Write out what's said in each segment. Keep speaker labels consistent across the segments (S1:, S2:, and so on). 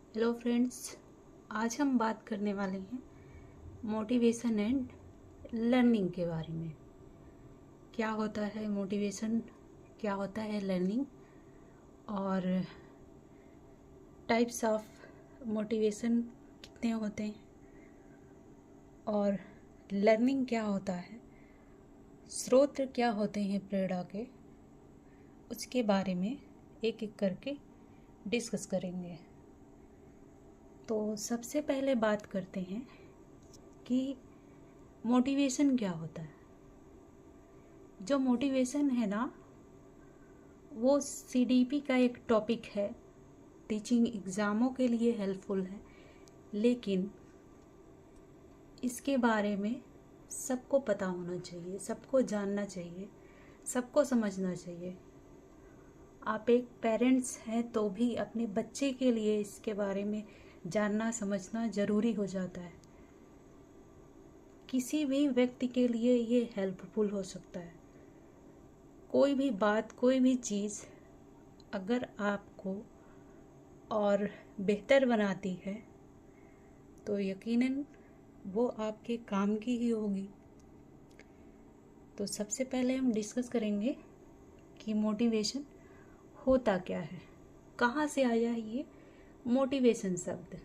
S1: Hello friends. आज हम बात करने वाले हैं मोटिवेशन एंड लर्निंग के बारे में। क्या होता है मोटिवेशन, क्या होता है लर्निंग, और टाइप्स ऑफ मोटिवेशन कितने होते हैं, और लर्निंग क्या होता है, स्रोत क्या होते हैं प्रेरणा के, उसके बारे में एक एक करके डिस्कस करेंगे। तो सबसे पहले बात करते हैं कि मोटिवेशन क्या होता है। जो मोटिवेशन है ना, वो सीडीपी का एक टॉपिक है, टीचिंग एग्ज़ामों के लिए हेल्पफुल है, लेकिन इसके बारे में सबको पता होना चाहिए, सबको जानना चाहिए, सबको समझना चाहिए। आप एक पेरेंट्स हैं तो भी अपने बच्चे के लिए इसके बारे में जानना समझना ज़रूरी हो जाता है। किसी भी व्यक्ति के लिए ये हेल्पफुल हो सकता है। कोई भी बात, कोई भी चीज़ अगर आपको और बेहतर बनाती है तो यकीनन वो आपके काम की ही होगी। तो सबसे पहले हम डिस्कस करेंगे कि मोटिवेशन होता क्या है, कहाँ से आया है ये मोटिवेशन शब्द।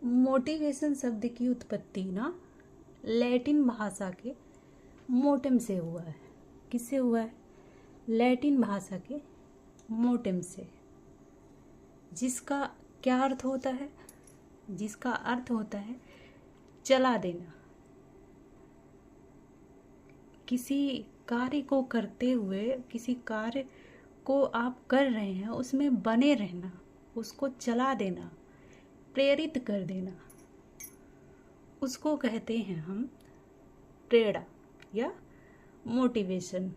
S1: मोटिवेशन शब्द की उत्पत्ति ना लैटिन भाषा के मोटम से हुआ है। किससे हुआ है? लैटिन भाषा के मोटम से, जिसका क्या अर्थ होता है? जिसका अर्थ होता है चला देना। किसी कार्य को करते हुए, किसी कार्य को आप कर रहे हैं उसमें बने रहना, उसको चला देना, प्रेरित कर देना, उसको कहते हैं हम प्रेरणा या मोटिवेशन।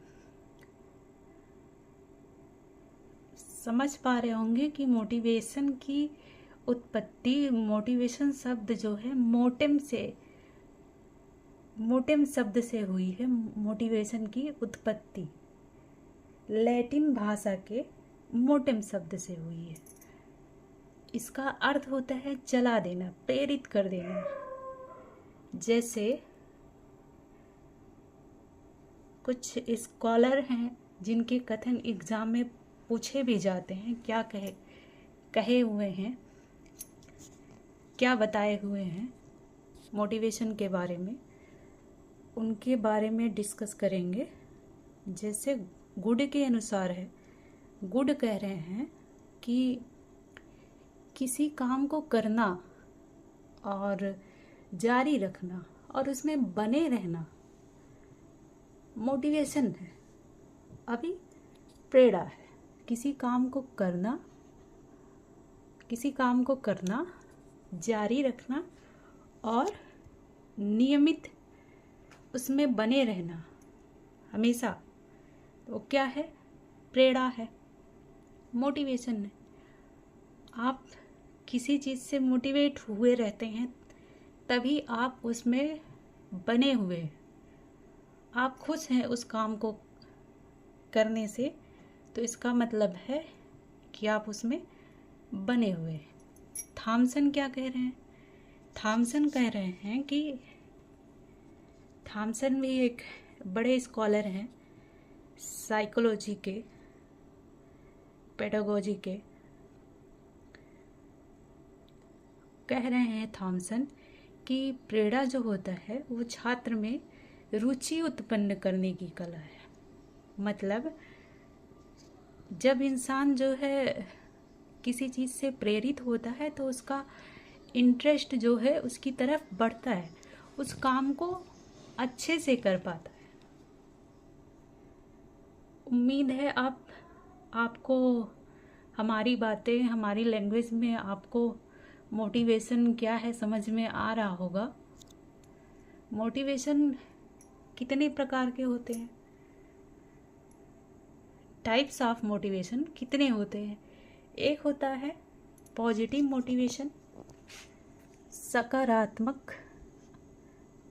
S1: समझ पा रहे होंगे कि मोटिवेशन की उत्पत्ति, मोटिवेशन शब्द जो है मोटेम शब्द से हुई है। मोटिवेशन की उत्पत्ति लैटिन भाषा के मोटेम शब्द से हुई है। इसका अर्थ होता है चला देना, प्रेरित कर देना। जैसे कुछ स्कॉलर हैं जिनके कथन एग्जाम में पूछे भी जाते हैं, क्या कहे हुए हैं, क्या बताए हुए हैं मोटिवेशन के बारे में, उनके बारे में डिस्कस करेंगे। जैसे गुड के अनुसार है, गुड कह रहे हैं कि किसी काम को करना और जारी रखना और उसमें बने रहना मोटिवेशन है, अभी प्रेरणा है। किसी काम को करना, जारी रखना और नियमित उसमें बने रहना हमेशा, तो क्या है? प्रेरणा है, मोटिवेशन है। आप किसी चीज़ से मोटिवेट हुए रहते हैं तभी आप उसमें बने हुए, आप खुश हैं उस काम को करने से, तो इसका मतलब है कि आप उसमें बने हुए। थॉमसन क्या कह रहे हैं? थॉमसन कह रहे हैं कि थॉमसन भी एक बड़े स्कॉलर हैं साइकोलॉजी के, पेडागोजी के। कह रहे हैं थॉमसन कि प्रेरणा जो होता है वो छात्र में रुचि उत्पन्न करने की कला है। मतलब जब इंसान जो है किसी चीज़ से प्रेरित होता है तो उसका इंटरेस्ट जो है उसकी तरफ बढ़ता है, उस काम को अच्छे से कर पाता है। उम्मीद है आपको हमारी बातें, हमारी लैंग्वेज में आपको मोटिवेशन क्या है समझ में आ रहा होगा। मोटिवेशन कितने प्रकार के होते हैं, टाइप्स ऑफ मोटिवेशन कितने होते हैं? एक होता है पॉजिटिव मोटिवेशन, सकारात्मक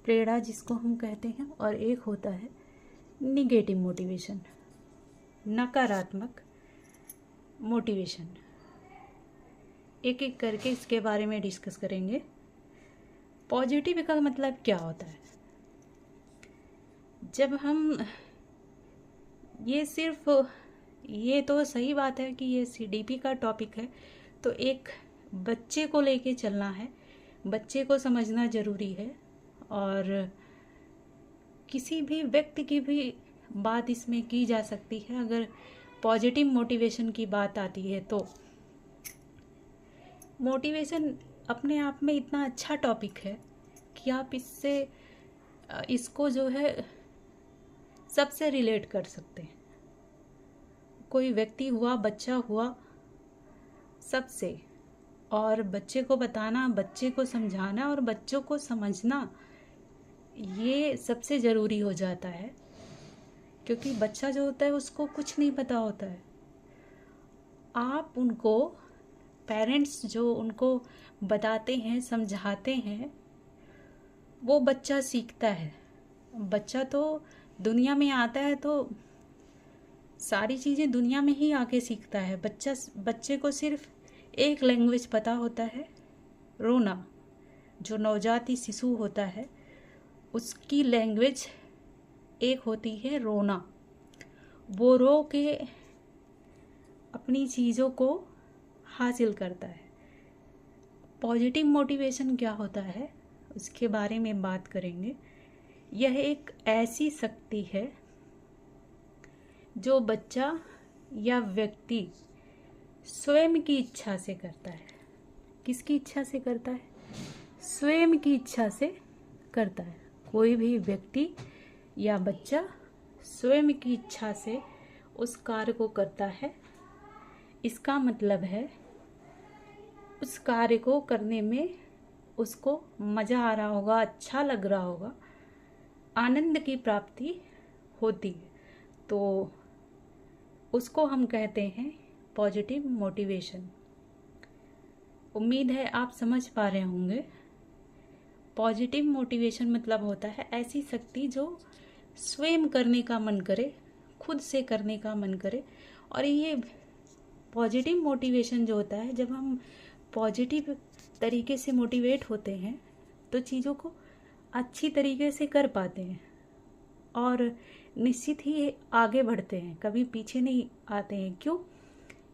S1: प्रेरणा जिसको हम कहते हैं, और एक होता है निगेटिव मोटिवेशन, नकारात्मक मोटिवेशन। एक एक करके इसके बारे में डिस्कस करेंगे। पॉजिटिव का मतलब क्या होता है? जब हम ये तो सही बात है कि ये CDP का टॉपिक है, तो एक बच्चे को लेके चलना है, बच्चे को समझना ज़रूरी है। और किसी भी व्यक्ति की भी बात इसमें की जा सकती है अगर पॉजिटिव मोटिवेशन की बात आती है तो। मोटिवेशन अपने आप में इतना अच्छा टॉपिक है कि आप इसको जो है सबसे रिलेट कर सकते हैं। कोई व्यक्ति हुआ, बच्चा हुआ, सबसे। और बच्चे को बताना, बच्चे को समझाना और बच्चों को समझना, ये सबसे ज़रूरी हो जाता है, क्योंकि बच्चा जो होता है उसको कुछ नहीं पता होता है। आप उनको, पेरेंट्स जो उनको बताते हैं, समझाते हैं, वो बच्चा सीखता है। बच्चा तो दुनिया में आता है तो सारी चीज़ें दुनिया में ही आके सीखता है। बच्चे को सिर्फ एक लैंग्वेज पता होता है, रोना। जो नवजात शिशु होता है उसकी लैंग्वेज एक होती है रोना। वो रो के अपनी चीज़ों को हासिल करता है। पॉजिटिव मोटिवेशन क्या होता है उसके बारे में बात करेंगे। यह एक ऐसी शक्ति है जो बच्चा या व्यक्ति स्वयं की इच्छा से करता है। किसकी इच्छा से करता है? स्वयं की इच्छा से करता है। कोई भी व्यक्ति या बच्चा स्वयं की इच्छा से उस कार्य को करता है। इसका मतलब है उस कार्य को करने में उसको मज़ा आ रहा होगा, अच्छा लग रहा होगा, आनंद की प्राप्ति होती है, तो उसको हम कहते हैं पॉजिटिव मोटिवेशन। उम्मीद है आप समझ पा रहे होंगे। पॉजिटिव मोटिवेशन मतलब होता है ऐसी शक्ति जो स्वयं करने का मन करे, खुद से करने का मन करे। और ये पॉजिटिव मोटिवेशन जो होता है, जब हम पॉजिटिव तरीके से मोटिवेट होते हैं तो चीज़ों को अच्छी तरीके से कर पाते हैं और निश्चित ही आगे बढ़ते हैं, कभी पीछे नहीं आते हैं। क्यों?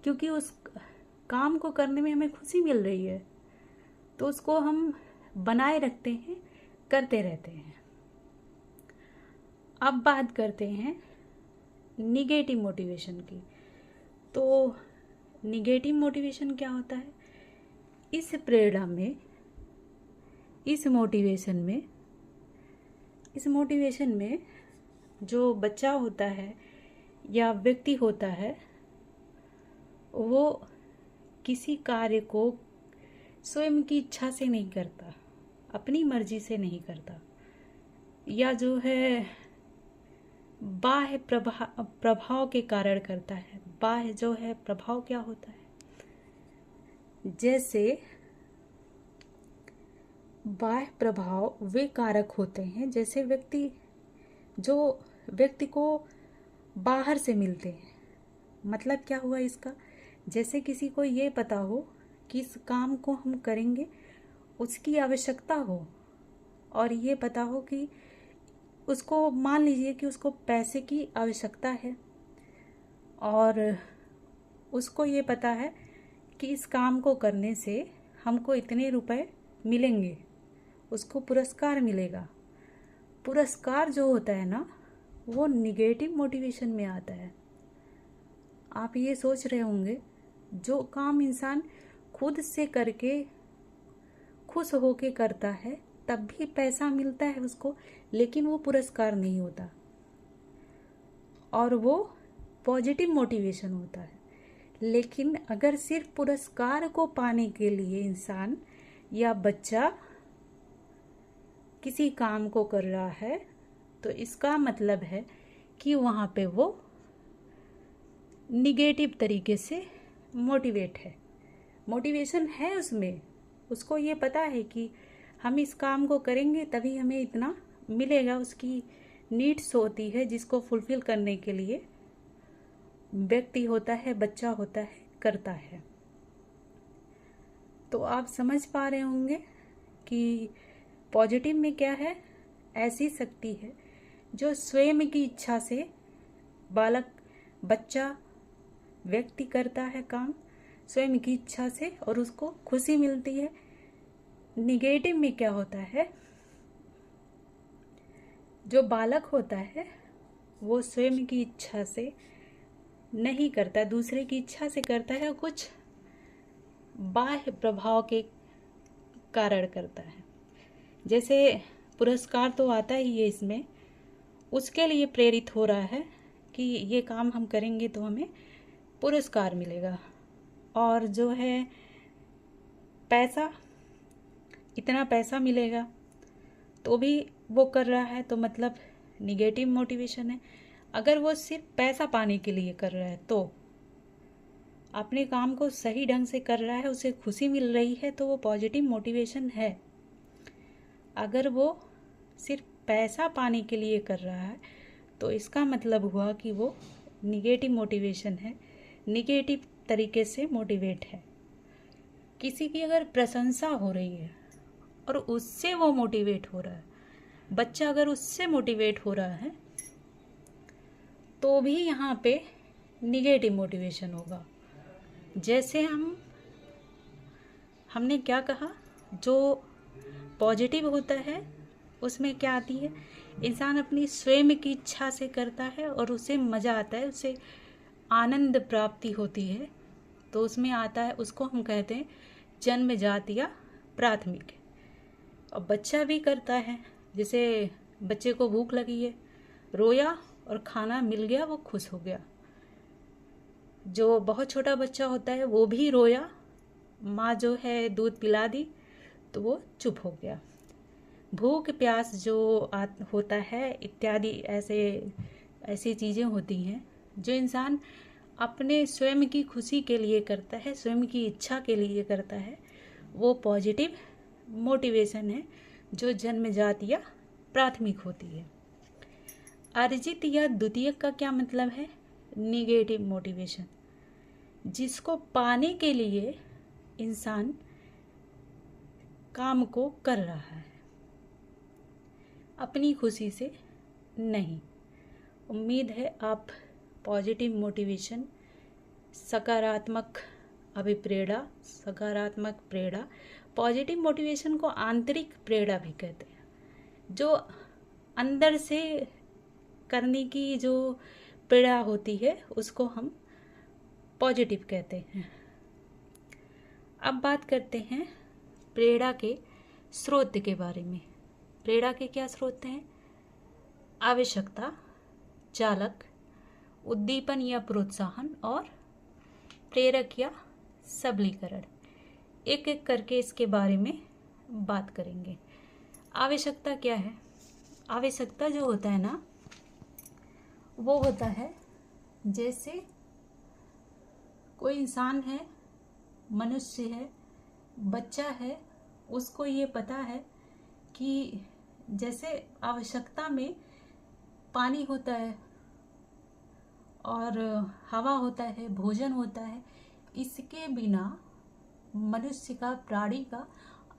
S1: क्योंकि उस काम को करने में हमें खुशी मिल रही है, तो उसको हम बनाए रखते हैं, करते रहते हैं। अब बात करते हैं निगेटिव मोटिवेशन की। तो निगेटिव मोटिवेशन क्या होता है? इस प्रेरणा में, इस मोटिवेशन में जो बच्चा होता है या व्यक्ति होता है, वो किसी कार्य को स्वयं की इच्छा से नहीं करता, अपनी मर्जी से नहीं करता, या जो है बाह्य प्रभाव के कारण करता है। बाह्य जो है प्रभाव क्या होता है? जैसे बाह्य प्रभाव वे कारक होते हैं जैसे व्यक्ति को बाहर से मिलते हैं। मतलब क्या हुआ इसका? जैसे किसी को ये पता हो कि इस काम को हम करेंगे, उसकी आवश्यकता हो, और ये पता हो कि उसको, मान लीजिए कि उसको पैसे की आवश्यकता है और उसको ये पता है कि इस काम को करने से हमको इतने रुपए मिलेंगे, उसको पुरस्कार मिलेगा। पुरस्कार जो होता है ना, वो निगेटिव मोटिवेशन में आता है। आप ये सोच रहे होंगे, जो काम इंसान खुद से करके खुश होके करता है तब भी पैसा मिलता है उसको, लेकिन वो पुरस्कार नहीं होता और वो पॉजिटिव मोटिवेशन होता है। लेकिन अगर सिर्फ पुरस्कार को पाने के लिए इंसान या बच्चा किसी काम को कर रहा है, तो इसका मतलब है कि वहाँ पे वो निगेटिव तरीके से मोटिवेशन है उसमें। उसको ये पता है कि हम इस काम को करेंगे तभी हमें इतना मिलेगा। उसकी नीड्स होती है जिसको फुलफिल करने के लिए व्यक्ति होता है, बच्चा होता है, करता है। तो आप समझ पा रहे होंगे कि पॉजिटिव में क्या है। ऐसी शक्ति है जो स्वयं की इच्छा से बच्चा व्यक्ति करता है काम स्वयं की इच्छा से और उसको खुशी मिलती है। निगेटिव में क्या होता है, जो बालक होता है वो स्वयं की इच्छा से नहीं करता, दूसरे की इच्छा से करता है, कुछ बाह्य प्रभाव के कारण करता है। जैसे पुरस्कार तो आता ही है इसमें, उसके लिए प्रेरित हो रहा है कि ये काम हम करेंगे तो हमें पुरस्कार मिलेगा। और जो है पैसा, इतना पैसा मिलेगा तो भी वो कर रहा है, तो मतलब निगेटिव मोटिवेशन है। अगर वो सिर्फ पैसा पाने के लिए कर रहा है तो अपने काम को सही ढंग से कर रहा है, उसे खुशी मिल रही है, तो वो पॉजिटिव मोटिवेशन है। अगर वो सिर्फ पैसा पाने के लिए कर रहा है तो इसका मतलब हुआ कि वो निगेटिव मोटिवेशन है, निगेटिव तरीके से मोटिवेट है। किसी की अगर प्रशंसा हो रही है और उससे वो मोटिवेट हो रहा है, बच्चा अगर उससे मोटिवेट हो रहा है तो भी यहाँ पे निगेटिव मोटिवेशन होगा। जैसे हमने क्या कहा, जो पॉजिटिव होता है उसमें क्या आती है, इंसान अपनी स्वयं की इच्छा से करता है और उसे मज़ा आता है, उसे आनंद प्राप्ति होती है, तो उसमें आता है, उसको हम कहते हैं जन्मजात या प्राथमिक। और बच्चा भी करता है, जैसे बच्चे को भूख लगी है, रोया और खाना मिल गया, वो खुश हो गया। जो बहुत छोटा बच्चा होता है वो भी रोया, माँ जो है दूध पिला दी तो वो चुप हो गया। भूख प्यास जो होता है इत्यादि ऐसी चीज़ें होती हैं जो इंसान अपने स्वयं की खुशी के लिए करता है, स्वयं की इच्छा के लिए करता है, वो पॉजिटिव मोटिवेशन है जो जन्मजात या प्राथमिक होती है। अर्जित या द्वितीयक का क्या मतलब है, निगेटिव मोटिवेशन, जिसको पाने के लिए इंसान काम को कर रहा है, अपनी खुशी से नहीं। उम्मीद है आप पॉजिटिव मोटिवेशन, सकारात्मक अभिप्रेरणा, सकारात्मक प्रेरणा, पॉजिटिव मोटिवेशन को आंतरिक प्रेरणा भी कहते हैं, जो अंदर से करने की जो प्रेरणा होती है उसको हम पॉजिटिव कहते हैं। अब बात करते हैं प्रेरणा के स्रोत के बारे में। प्रेरणा के क्या स्रोत हैं, आवश्यकता, चालक, उद्दीपन या प्रोत्साहन और प्रेरक या सबलीकरण। एक एक करके इसके बारे में बात करेंगे। आवश्यकता क्या है, आवश्यकता जो होता है ना, वो होता है जैसे कोई इंसान है, मनुष्य है, बच्चा है, उसको ये पता है कि जैसे आवश्यकता में पानी होता है और हवा होता है, भोजन होता है, इसके बिना मनुष्य का, प्राणी का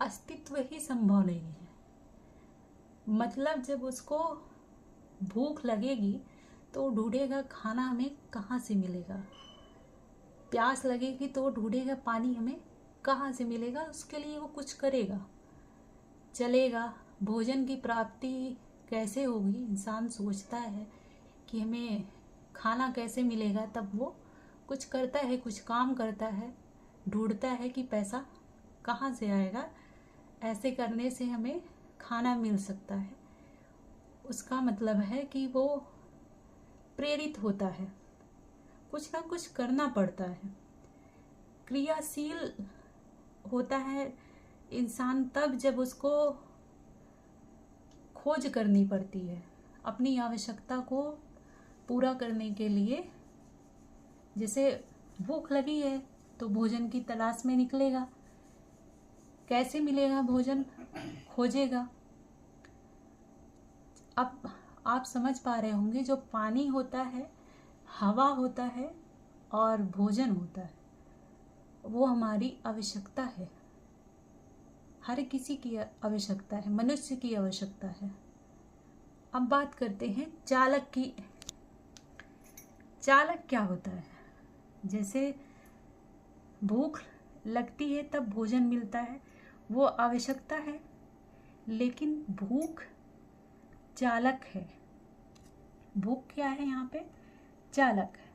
S1: अस्तित्व ही संभव नहीं है। मतलब जब उसको भूख लगेगी तो ढूंढेगा खाना हमें कहाँ से मिलेगा, प्यास लगेगी तो ढूंढेगा पानी हमें कहाँ से मिलेगा, उसके लिए वो कुछ करेगा, चलेगा। भोजन की प्राप्ति कैसे होगी, इंसान सोचता है कि हमें खाना कैसे मिलेगा, तब वो कुछ करता है, कुछ काम करता है, ढूंढता है कि पैसा कहाँ से आएगा, ऐसे करने से हमें खाना मिल सकता है। उसका मतलब है कि वो प्रेरित होता है, कुछ ना कुछ करना पड़ता है, क्रियाशील होता है इंसान तब जब उसको खोज करनी पड़ती है अपनी आवश्यकता को पूरा करने के लिए। जैसे भूख लगी है तो भोजन की तलाश में निकलेगा, कैसे मिलेगा भोजन, खोजेगा। अब आप समझ पा रहे होंगे, जो पानी होता है, हवा होता है और भोजन होता है, वो हमारी आवश्यकता है। हर किसी की आवश्यकता है, मनुष्य की आवश्यकता है। अब बात करते हैं चालक की। चालक क्या होता है? जैसे भूख लगती है तब भोजन मिलता है, वो आवश्यकता है, लेकिन भूख चालक है। भूख क्या है यहाँ पे? चालक है।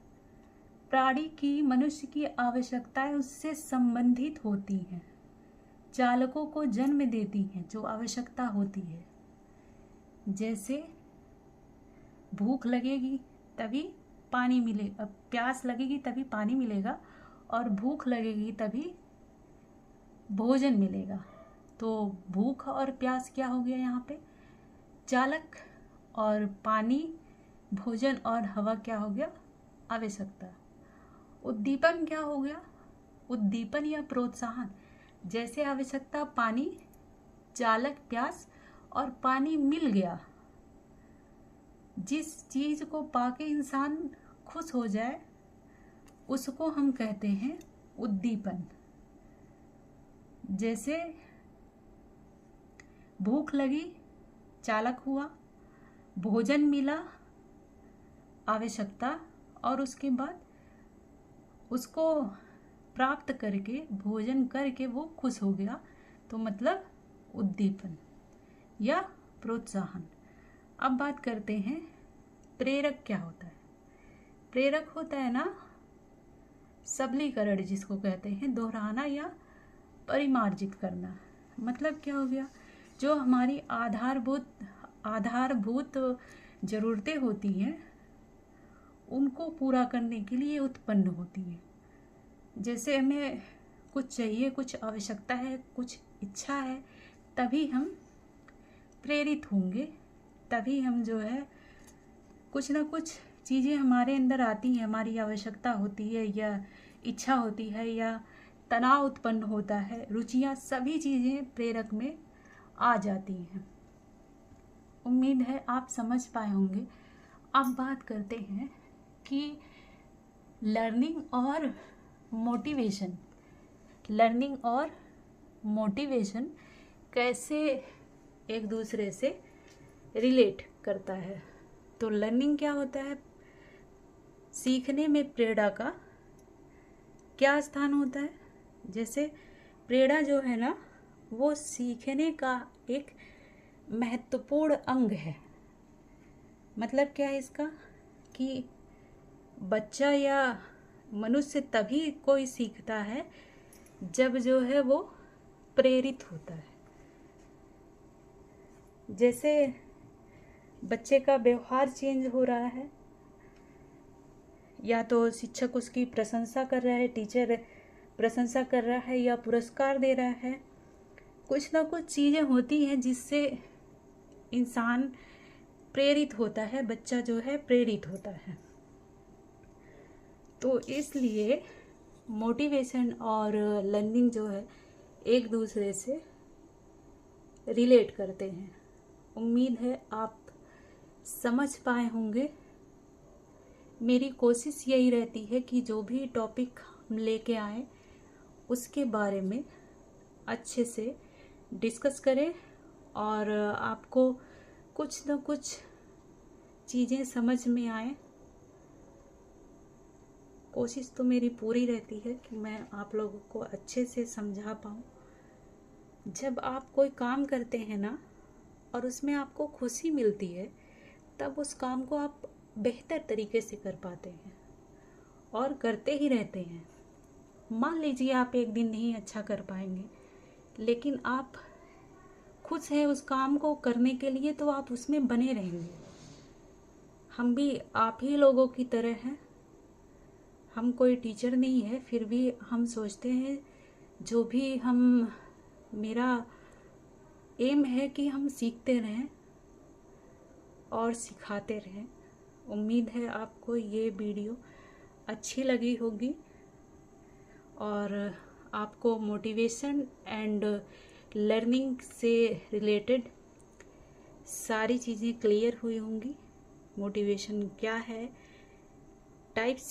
S1: प्राणी की, मनुष्य की आवश्यकताएं उससे संबंधित होती हैं, चालकों को जन्म देती हैं जो आवश्यकता होती है। जैसे भूख लगेगी तभी पानी मिलेगा, प्यास लगेगी तभी पानी मिलेगा, और भूख लगेगी तभी भोजन मिलेगा। तो भूख और प्यास क्या हो गया यहाँ पे? चालक। और पानी, भोजन और हवा क्या हो गया? आवश्यकता। उद्दीपन क्या हो गया? उद्दीपन या प्रोत्साहन। जैसे आवश्यकता पानी, चालक प्यास, और पानी मिल गया। जिस चीज को पाके इंसान खुश हो जाए उसको हम कहते हैं उद्दीपन। जैसे भूख लगी, चालक हुआ, भोजन मिला, आवश्यकता, और उसके बाद उसको प्राप्त करके, भोजन करके वो खुश हो गया, तो मतलब उद्दीपन या प्रोत्साहन। अब बात करते हैं प्रेरक क्या होता है। प्रेरक होता है ना सबलीकरण, जिसको कहते हैं दोहराना या परिमार्जित करना। मतलब क्या हो गया? जो हमारी आधारभूत जरूरतें होती हैं उनको पूरा करने के लिए उत्पन्न होती है। जैसे हमें कुछ चाहिए, कुछ आवश्यकता है, कुछ इच्छा है, तभी हम प्रेरित होंगे, तभी हम जो है कुछ ना कुछ चीज़ें हमारे अंदर आती हैं, हमारी आवश्यकता होती है या इच्छा होती है या तनाव उत्पन्न होता है, रुचियाँ, सभी चीज़ें प्रेरक में आ जाती हैं। उम्मीद है आप समझ पाए होंगे। अब बात करते हैं कि लर्निंग और मोटिवेशन। लर्निंग और मोटिवेशन कैसे एक दूसरे से रिलेट करता है। तो लर्निंग क्या होता है? सीखने में प्रेरणा का क्या स्थान होता है? जैसे प्रेरणा जो है ना, वो सीखने का एक महत्वपूर्ण अंग है। मतलब क्या है इसका? कि बच्चा या मनुष्य तभी कोई सीखता है जब जो है वो प्रेरित होता है। जैसे बच्चे का व्यवहार चेंज हो रहा है, या तो शिक्षक उसकी प्रशंसा कर रहा है, टीचर प्रशंसा कर रहा है या पुरस्कार दे रहा है, कुछ ना कुछ चीज़ें होती हैं जिससे इंसान प्रेरित होता है, बच्चा जो है प्रेरित होता है। तो इसलिए मोटिवेशन और लर्निंग जो है एक दूसरे से रिलेट करते हैं। उम्मीद है आप समझ पाए होंगे। मेरी कोशिश यही रहती है कि जो भी टॉपिक हम लेके आए उसके बारे में अच्छे से डिस्कस करें और आपको कुछ न कुछ चीज़ें समझ में आए। कोशिश तो मेरी पूरी रहती है कि मैं आप लोगों को अच्छे से समझा पाऊँ। जब आप कोई काम करते हैं ना और उसमें आपको खुशी मिलती है, तब उस काम को आप बेहतर तरीके से कर पाते हैं और करते ही रहते हैं। मान लीजिए आप एक दिन नहीं अच्छा कर पाएंगे, लेकिन आप खुश हैं उस काम को करने के लिए, तो आप उसमें बने रहेंगे। हम भी आप ही लोगों की तरह हैं। हम कोई टीचर नहीं है, फिर भी हम सोचते हैं जो भी मेरा एम है कि हम सीखते रहें और सिखाते रहें। उम्मीद है आपको ये वीडियो अच्छी लगी होगी और आपको मोटिवेशन एंड लर्निंग से रिलेटेड सारी चीज़ें क्लियर हुई होंगी। मोटिवेशन क्या है, टाइप्स